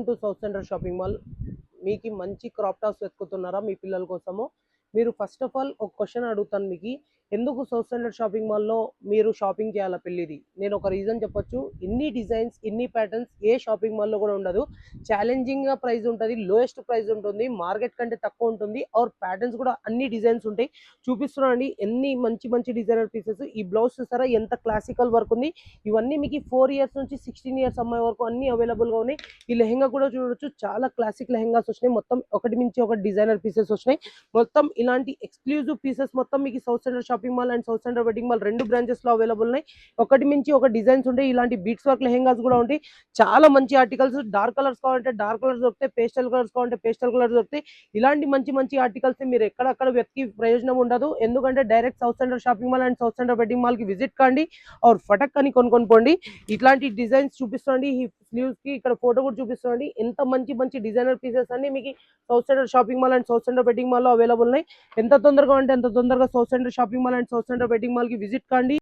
To south centre shopping mall. మీకు మంచి crop tops వెతుకుతున్నారా మీ పిల్లల కోసము? మీరు ఫస్ట్ ఆఫ్ ఆల్ ఒక క్వశ్చన్ అడుగుతాను మీకు. ఎందుకు సౌత్ సెంటర్ షాపింగ్ మాల్‌లో మీరు షాపింగ్ చేయాలా పెళ్ళిది? నేను ఒక రీజన్ చెప్పొచ్చు. ఇన్ని డిజైన్స్, ఇన్ని ప్యాటర్న్స్ ఏ షాపింగ్ మాల్‌లో కూడా ఉండదు. ఛాలెంజింగ్‌గా ప్రైస్ ఉంటది. లోయెస్ట్ ప్రైస్ ఉంటుంది. మార్కెట్ కంటే తక్కువ ఉంటుంది. ఆర్ ప్యాటర్న్స్ కూడా అన్ని డిజైన్స్ ఉంటాయి. చూపిస్తున్నానండి ఎన్ని మంచి మంచి డిజైనర్ పీసెస్. ఈ బ్లౌజ్ చూసారా ఎంత క్లాసికల్ వర్క్ ఉంది. ఇవన్నీ మీకు 4 ఇయర్స్ నుంచి 16 ఇయర్స్ అమ్మాయి వరకు అన్ని అవైలబుల్‌గా ఉన్నాయి. ఈ లెహెంగా కూడా చూడొచ్చు. చాలా క్లాసిక్ లెహెంగాస్ వచ్చినాయి. మొత్తం ఒకటి మించి ఒక డిజైనర్ పీసెస్ వచ్చినాయి. మొత్తం ఇలాంటి ఎక్స్క్లూజివ్ పీసెస్ మొత్తం మీకు south centre shopping mall and south centre wedding mall 2 branches లో అవైలబుల్ ఉన్నాయి. ఒకటి మించి ఒక డిజైన్స్ ఉంటాయి. ఇలాంటి బీట్స్ వర్క్ లెహెంగాస్ కూడా ఉంటాయి. చాలా మంచి ఆర్టికల్స్. డార్క్ కలర్స్ కావాలంటే డార్క్ కలర్స్ దొరుకుతాయి. పేస్టల్ కలర్స్ కావాలంటే పేస్టల్ కలర్స్ దొరుకుతాయి. ఇలాంటి మంచి మంచి ఆర్టికల్స్ మీరు ఎక్కడక్కడ వెతికి ప్రయోజనం ఉండదు. ఎందుకంటే direct south centre shopping mall and south centre wedding mall కి విజిట్ కాండి. ఆర్ ఫటక్ అని కొనుక్కొని పోండి. ఇట్లాంటి డిజైన్స్ చూపిస్తాండి. ఈ స్లీవ్స్ కి ఇక్కడ ఫోటో కూడా చూపిస్తాండి. ఎంత మంచి మంచి డిజైనర్ పీసెస్ అన్ని మీకు south centre shopping mall and south centre wedding mall లో అవైలబుల్ ఉన్నాయి. ఎంత తొందరగా అంటే అంత తొందరగా south centre shopping mall and south centre wedding mall కి విజిట్ కాండి.